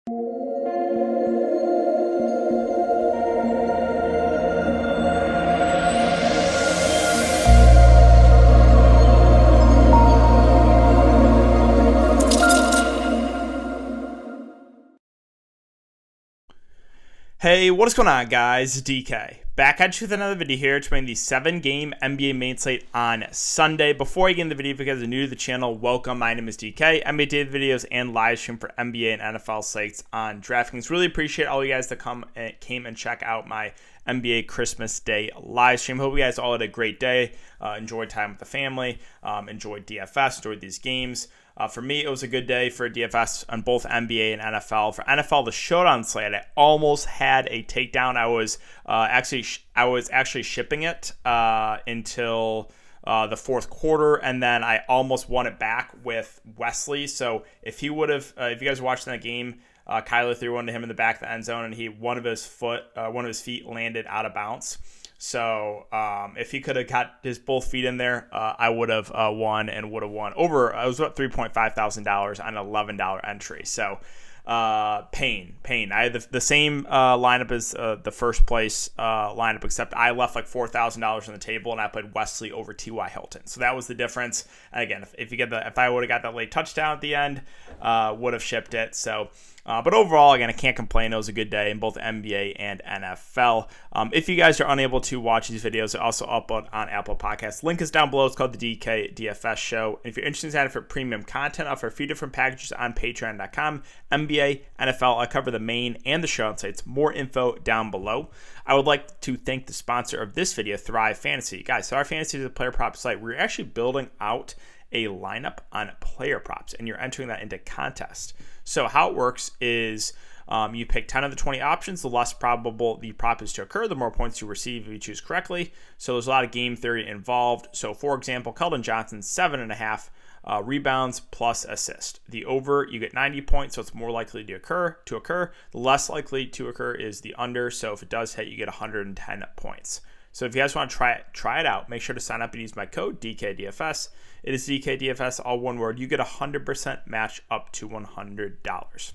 Hey, what is going on, guys? DK. Back at you with another video here explaining the 7-game NBA main slate on Sunday. Before I get into the video, if you guys are new to the channel, welcome. My name is DK. NBA daily videos and live stream for NBA and NFL slates on Draftkings. Really appreciate all you guys that came and check out my NBA Christmas Day live stream. Hope you guys all had a great day. Enjoyed time with the family. Enjoyed DFS. Enjoyed these games. For me, it was a good day for DFS on both NBA and NFL. For NFL, the showdown slate, I almost had a takedown. I was actually shipping it until the fourth quarter, and then I almost won it back with Wesley. So if you guys were watching that game, Kyler threw one to him in the back of the end zone, and one of his feet landed out of bounds. So if he could have got his both feet in there, I would have won and would have won over. I was about $3,500 on an $11 entry. So pain. I had the same lineup as the first place lineup, except I left like $4,000 on the table, and I played Wesley over T.Y. Hilton. So that was the difference. And again, if I would have got that late touchdown at the end, would have shipped it. So. But overall, again, I can't complain. It was a good day in both NBA and NFL. If you guys are unable to watch these videos, they're also uploaded on Apple Podcasts. Link is down below. It's called the DK DFS Show. And if you're interested in signing for premium content, I offer a few different packages on Patreon.com. NBA, NFL, I cover the main and the show sites. More info down below. I would like to thank the sponsor of this video, Thrive Fantasy. Guys, Thrive Fantasy is a player prop site. We're actually building out a lineup on player props, and you're entering that into contest. So how it works is you pick 10 of the 20 options. The less probable the prop is to occur, the more points you receive if you choose correctly. So there's a lot of game theory involved. So for example, Keldon Johnson, 7.5 rebounds plus assist. The over, you get 90 points, so it's more likely to occur. The less likely to occur is the under. So if it does hit, you get 110 points. So if you guys want to try it out, make sure to sign up and use my code DKDFS. It is DKDFS, all one word. You get 100% match up to $100.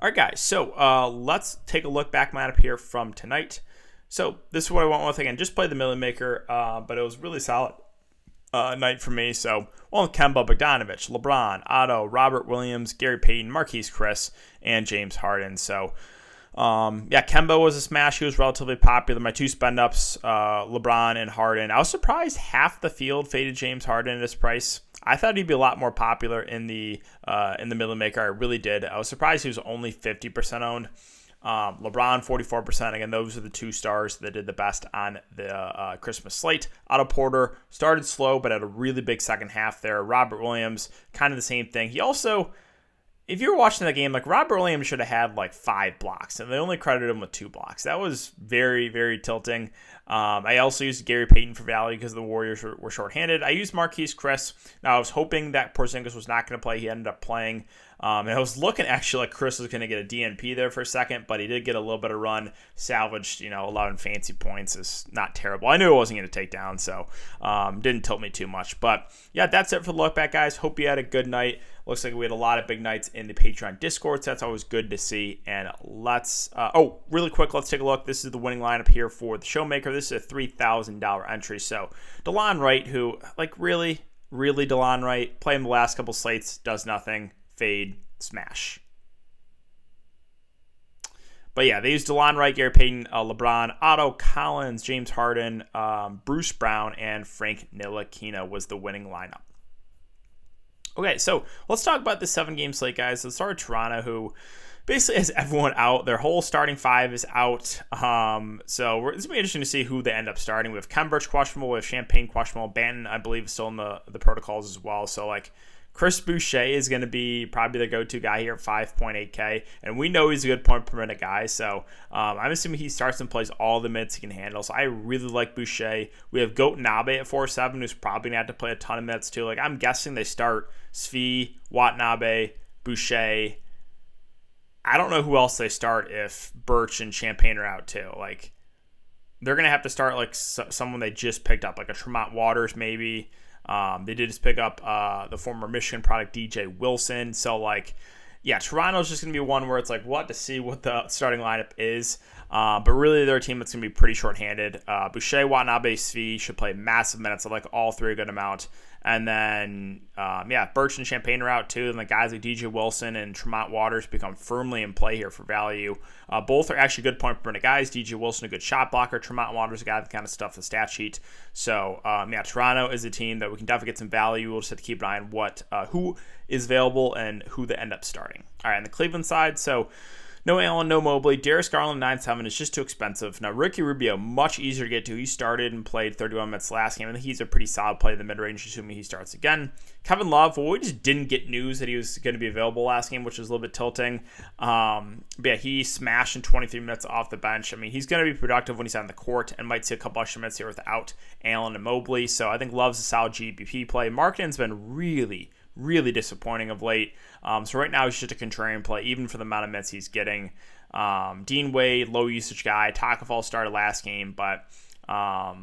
All right, guys. So let's take a look back lineup here from tonight. So this is what I went with. Again, just play the Million Maker, but it was really solid night for me. So Kemba, Bogdanovich, LeBron, Otto, Robert Williams, Gary Payton, Marquise Chris, and James Harden. So Kemba was a smash. He was relatively popular. My two spend-ups, LeBron and Harden. I was surprised half the field faded James Harden at his price. I thought he'd be a lot more popular in the Million Maker. I really did. I was surprised he was only 50% owned. LeBron, 44%. Again, those are the two stars that did the best on the Christmas slate. Otto Porter started slow, but had a really big second half there. Robert Williams, kind of the same thing. He also... If you were watching the game, like Robert Williams should have had like 5 blocks, and they only credited him with 2 blocks. That was very, very tilting. I also used Gary Payton for value because the Warriors were shorthanded. I used Marquise Chris. Now, I was hoping that Porzingis was not going to play. He ended up playing. And I was looking actually like Chris was going to get a DNP there for a second, but he did get a little bit of run, salvaged, 11 fancy points. Is not terrible. I knew it wasn't going to take down, so didn't tilt me too much. But yeah, that's it for the look back, guys. Hope you had a good night. Looks like we had a lot of big nights in the Patreon Discord, so that's always good to see. And let's, really quick, let's take a look. This is the winning lineup here for the Showmaker. This is a $3,000 entry. So DeLon Wright, who, really DeLon Wright, playing the last couple slates, does nothing, fade, smash. But yeah, they used DeLon Wright, Gary Payton, LeBron, Otto, Collins, James Harden, Bruce Brown, and Frank Ntilikina was the winning lineup. Okay, so let's talk about the 7-game slate, guys. Let's start with Toronto, who basically has everyone out. Their whole starting 5 is out. So it's going to be interesting to see who they end up starting. We have Kembridge questionable. We have Champagne questionable. Banton, I believe, is still in the protocols as well. So, Chris Boucher is going to be probably the go-to guy here at 5.8K, and we know he's a good point per minute guy, so I'm assuming he starts and plays all the minutes he can handle, so I really like Boucher. We have Watanabe at 4.7, who's probably going to have to play a ton of minutes too. I'm guessing they start Svi, Watanabe, Boucher. I don't know who else they start if Birch and Champagne are out too. They're going to have to start someone they just picked up, a Tremont Waters maybe. They did just pick up the former Michigan product DJ Wilson. So yeah, Toronto's just going to be one where it's like, what, to see what the starting lineup is. But really, they're a team that's going to be pretty shorthanded. Boucher, Watanabe, Svi should play massive minutes, of like all three a good amount. And then, Birch and Champagne are out too. And the guys like DJ Wilson and Tremont Waters become firmly in play here for value. Both are actually good point per minute guys. DJ Wilson, a good shot blocker. Tremont Waters, a guy that kind of stuff the stat sheet. So, Toronto is a team that we can definitely get some value. We'll just have to keep an eye on who is available and who they end up starting. All right, on the Cleveland side, so no Allen, no Mobley. Darius Garland 9-7 is just too expensive. Now, Ricky Rubio, much easier to get to. He started and played 31 minutes last game. I think he's a pretty solid play in the mid-range, assuming he starts again. Kevin Love, well, we just didn't get news that he was going to be available last game, which is a little bit tilting. He smashed in 23 minutes off the bench. I mean, he's going to be productive when he's on the court and might see a couple extra minutes here without Allen and Mobley. So I think Love's a solid GBP play. Markkanen's been really disappointing of late. So right now he's just a contrarian play, even for the amount of minutes he's getting. Dean Wade, low usage guy. Takafal started last game, but I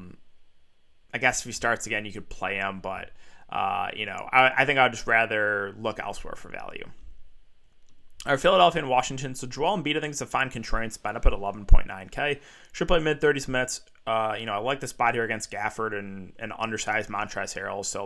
guess if he starts again, you could play him. But I think I'd just rather look elsewhere for value. Our Philadelphia and Washington. So Joel Embiid, I think, is a fine contrarian spot up at 11.9K. Should play mid-30s minutes. I like the spot here against Gafford and undersized Montrezl Harrell. So,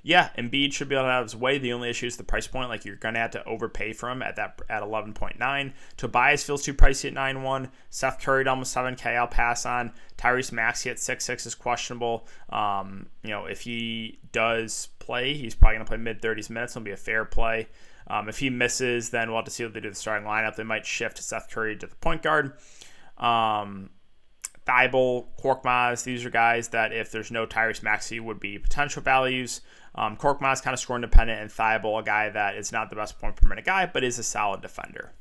Embiid should be able to have his way. The only issue is the price point. Like, you're going to have to overpay for him at 11.9. Tobias feels too pricey at 9.1. Seth Curry at almost 7K, I'll pass on. Tyrese Maxey at 6.6 is questionable. If he does play, he's probably going to play mid-30s minutes. It'll be a fair play. If he misses, then we'll have to see what they do with the starting lineup. They might shift Seth Curry to the point guard. Thibault, Korkmaz, these are guys that if there's no Tyrese Maxey would be potential values. Korkmaz kind of score independent, and Thibault, a guy that is not the best point per minute guy, but is a solid defender.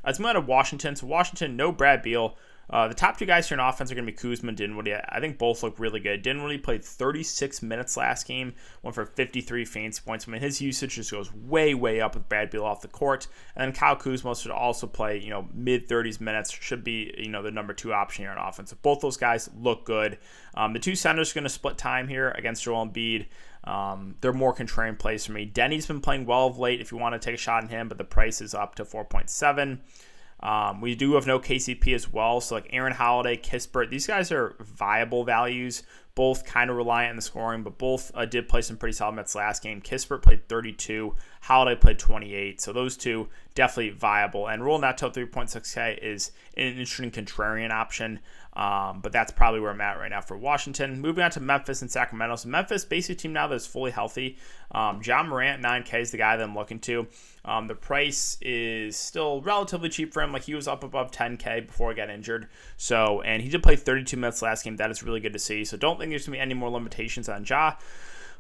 Let's move on to Washington. So Washington, no Brad Beal. The top two guys here in offense are going to be KUZMA and Dinwiddie. I think both look really good. Dinwiddie played 36 minutes last game, went for 53 fantasy points. I mean, his usage just goes way up with Brad Beal off the court. And then Kyle Kuzma should also play, mid-30s minutes. Should be, the number 2 option here on offense. So both those guys look good. The two centers are going to split time here against Joel Embiid. They're more contrarian plays for me. Denny's been playing well of late if you want to take a shot on him, but the price is up to 4.7. We do have no KCP as well, so like Aaron Holiday, Kispert, these guys are viable values, both kind of reliant on the scoring, but both did play some pretty solid minutes last game. Kispert played 32, Holiday played 28, so those two definitely viable. And Roll Neto 3.6K is an interesting contrarian option, but that's probably where I'm at right now for Washington. Moving on to Memphis and Sacramento. So Memphis, basically a team now that's fully healthy. John Morant, 9K is the guy that I'm looking to. The price is still relatively cheap for him. Like, he was up above 10K before he got injured. So, and he did play 32 minutes last game. That is really good to see. So don't think there's going to be any more limitations on Ja.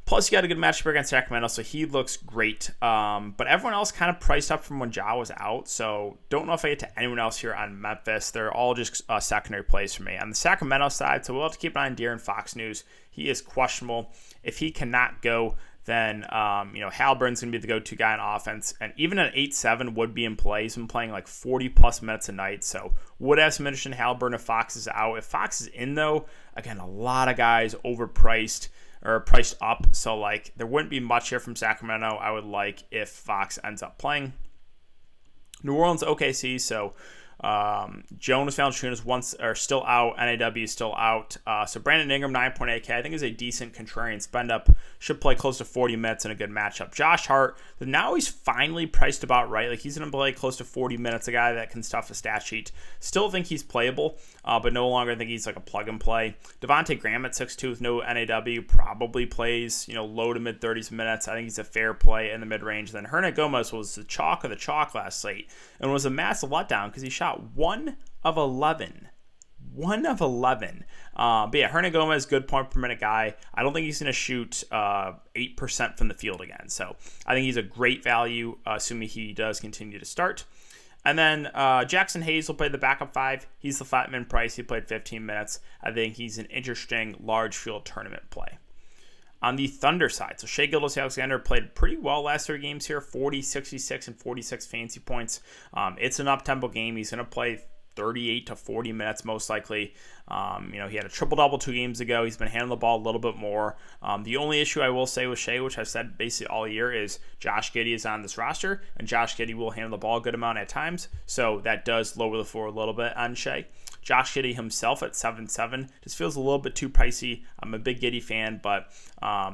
Plus, he got a good matchup against Sacramento, so he looks great. But everyone else kind of priced up from when Ja was out, so don't know if I get to anyone else here on Memphis. They're all just secondary plays for me. On the Sacramento side, so we'll have to keep an eye on De'Aaron Fox news. He is questionable. If he cannot go, then Halliburton's going to be the go-to guy on offense. And even an 8-7 would be in play. He's been playing like 40-plus minutes a night, so would have some interest in Halliburton if Fox is out. If Fox is in, though, again, a lot of guys overpriced or priced up, so like there wouldn't be much here from Sacramento. I would like if Fox ends up playing. New Orleans, OKC, so Jonas Valanciunas are still out. NAW is still out. So Brandon Ingram, 9.8K, I think is a decent contrarian spend up. Should play close to 40 minutes in a good matchup. Josh Hart, now he's finally priced about right. Like, he's going to play close to 40 minutes. A guy that can stuff a stat sheet. Still think he's playable, but no longer think he's like a plug and play. Devonte Graham at 6'2 with no NAW probably plays, low to mid 30s minutes. I think he's a fair play in the mid range. Then Hernan Gomez was the chalk of the chalk last slate and was a massive letdown because he shot 1 of 11. 1 of 11. But yeah, Hernan Gomez, good point per minute guy. I don't think he's going to shoot 8% from the field again. So I think he's a great value, assuming he does continue to start. And then Jackson Hayes will play the backup 5. He's the flat-man price. He played 15 minutes. I think he's an interesting large field tournament play. On the Thunder side, so Shai Gilgeous-Alexander played pretty well last 3 games here, 40, 66, and 46 fantasy points. It's an up-tempo game. He's going to play 38 to 40 minutes most likely. He had a triple-double 2 games ago. He's been handling the ball a little bit more. The only issue I will say with Shea, which I've said basically all year, is Josh Giddey is on this roster, and Josh Giddey will handle the ball a good amount at times, so that does lower the floor a little bit on Shea. Josh Giddey himself at 7.7 just feels a little bit too pricey. I'm a big Giddey fan, but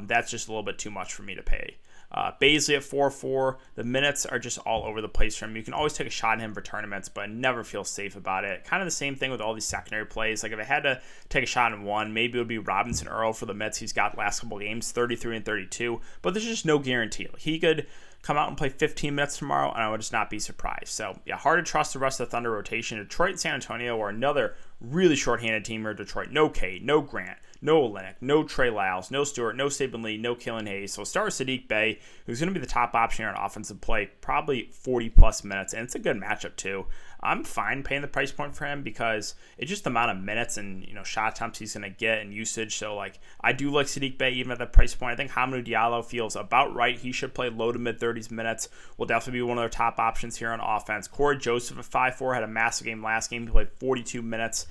that's just a little bit too much for me to pay. Bazley at 4.4. The minutes are just all over the place for him. You can always take a shot at him for tournaments, but I never feel safe about it. Kind of the same thing with all these secondary plays. Like if I had to take a shot in one, maybe it would be Robinson Earl for the minutes he's got the last couple games, 33 and 32. But there's just no guarantee. He could come out and play 15 minutes tomorrow, and I would just not be surprised. So, yeah, hard to trust the rest of the Thunder rotation. Detroit and San Antonio are another really shorthanded team here. Detroit, no Cade, no Grant, no Olynyk, no Trey Lyles, no Stewart, no Saben Lee, no Killian Hayes. So start Saddiq Bey, who's going to be the top option here on offensive play, probably 40-plus minutes, and it's a good matchup too. I'm fine paying the price point for him because it's just the amount of minutes and shot attempts he's going to get and usage. So I do like Saddiq Bey even at that price point. I think Hamidou Diallo feels about right. He should play low to mid 30s minutes. Will definitely be one of their top options here on offense. Corey Joseph at 5.4 had a massive game last game. He played 42 minutes.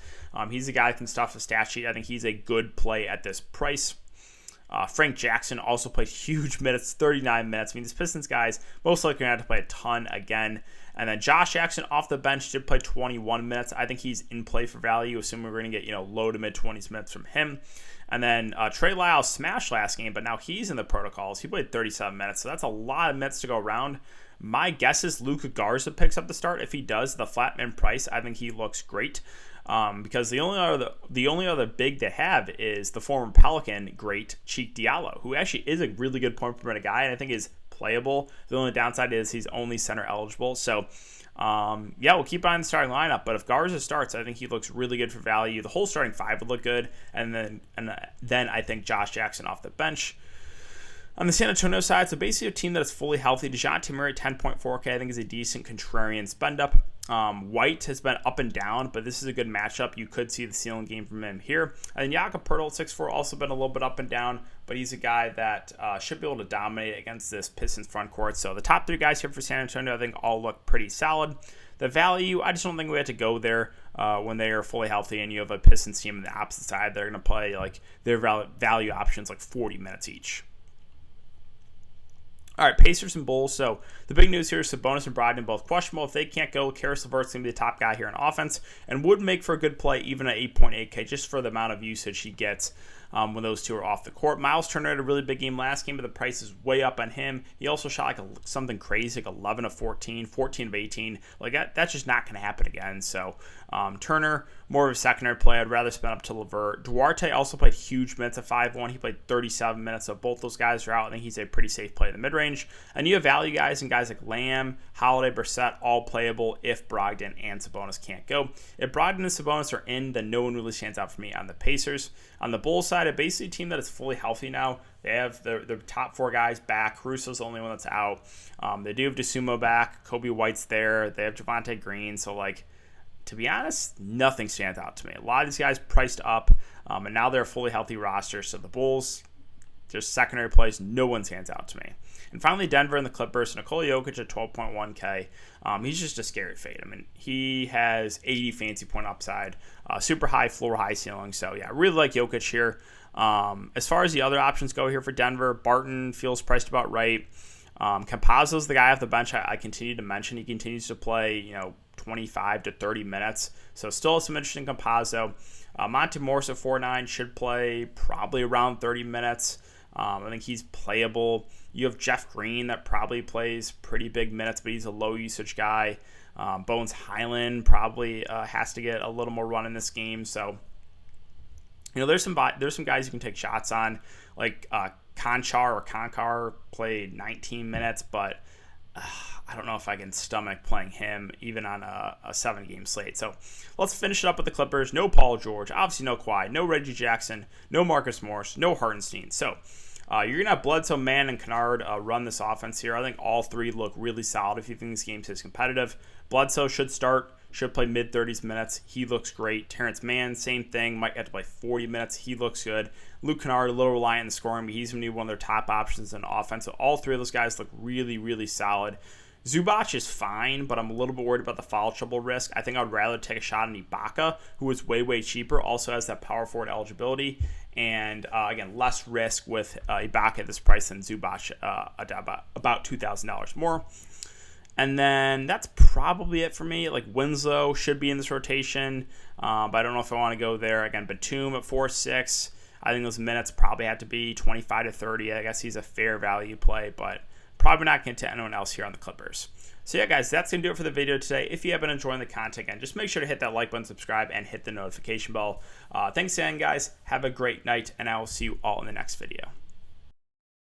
He's a guy that can stuff the stat sheet. I think he's a good play at this price. Frank Jackson also played huge minutes, 39 minutes. I mean, these Pistons guys most likely going to have to play a ton again. And then Josh Jackson off the bench did play 21 minutes. I think he's in play for value, assuming we're going to get low to mid 20s minutes from him. And then Trey Lyles smashed last game, but now he's in the protocols. He played 37 minutes, so that's a lot of minutes to go around. My guess is LUKA Garza picks up the start. If he does, the flat min price, I think he looks great. Because the only other big they have is the former Pelican great Cheek Diallo, who actually is a really good point per minute guy, and I think is playable. The only downside is he's only center eligible. So, we'll keep on the starting lineup. But if Garza starts, I think he looks really good for value. The whole starting five would look good, and then I think Josh Jackson off the bench. On the San Antonio side, so basically a team that is fully healthy. DeJounte Murray, 10.4K, I think is a decent contrarian spend up. White has been up and down, but this is a good matchup. You could see the ceiling game from him here. And then Jakob Poeltl at 6.4, also been a little bit up and down, but he's a guy that should be able to dominate against this Pistons front court. So the top three guys here for San Antonio, I think all look pretty solid. The value, I just don't think we have to go there when they are fully healthy and you have a Pistons team on the opposite side. They're going to play their value options 40 minutes each. All right, Pacers and Bulls. So the big news here is Sabonis and Brogdon both questionable. If they can't go, Karis LeVert's going to be the top guy here on offense and would make for a good play even at 8.8K just for the amount of usage he gets when those two are off the court. Miles Turner had a really big game last game, but the price is way up on him. He also shot something crazy, 11 of 14, 14 of 18. That's just not going to happen again. So Turner, more of a secondary play. I'd rather spend up to LeVert. Duarte also played huge minutes at 5.1. He played 37 minutes, so both those guys are out. I think he's a pretty safe play in the mid-range. And you have value guys and guys like Lamb, Holiday, Brissett, all playable if Brogdon and Sabonis can't go. If Brogdon and Sabonis are in, then no one really stands out for me on the Pacers. On the Bulls side, a basically team that is fully healthy now. They have their top four guys back. Caruso's the only one that's out. They do have DeSumo back. Kobe White's there. They have Javonte Green. So, to be honest, nothing stands out to me. A lot of these guys priced up, and now they're a fully healthy roster. So the Bulls, just secondary plays, no one stands out to me. And finally, Denver and the Clippers. Nikola Jokic at 12.1K. He's just a scary fade. I mean, he has 80 fancy point upside, super high floor, high ceiling. So, yeah, I really like Jokic here. As far as the other options go here for Denver, Barton feels priced about right. Campazzo's the guy off the bench I continue to mention. He continues to play, 25 to 30 minutes. So still some interest in Campazzo. Monte Morris at 4.9 should play probably around 30 minutes. I think he's playable. You have Jeff Green that probably plays pretty big minutes, but he's a low usage guy. Bones Hyland probably has to get a little more run in this game. So, there's some guys you can take shots on, like Konkar played 19 minutes, but I don't know if I can stomach playing him even on a 7-game slate. So let's finish it up with the Clippers. No Paul George, obviously no Kawhi, no Reggie Jackson, no Marcus Morris, no Hartenstein. So you're going to have Bledsoe, Mann, and Kennard run this offense here. I think all three look really solid if you think this game is competitive. Bledsoe should start, should play mid-30s minutes. He looks great. Terrence Mann, same thing, might have to play 40 minutes. He looks good. Luke Kennard, a little reliant on scoring, but he's going to be one of their top options in offense. So all three of those guys look really, really solid. Zubac is fine, but I'm a little bit worried about the foul trouble risk. I think I'd rather take a shot on Ibaka, who is way cheaper, also has that power forward eligibility, and again, less risk with Ibaka at this price than Zubac, about $2,000 more. And then that's probably it for me. Like Winslow should be in this rotation, but I don't know if I want to go there. Again, Batum at 4.6. I think those minutes probably have to be 25 to 30. I guess he's a fair value play, but probably not going to anyone else here on the Clippers. So yeah, guys, that's going to do it for the video today. If you have been enjoying the content, again, just make sure to hit that like button, subscribe, and hit the notification bell. Thanks again, guys. Have a great night, and I will see you all in the next video.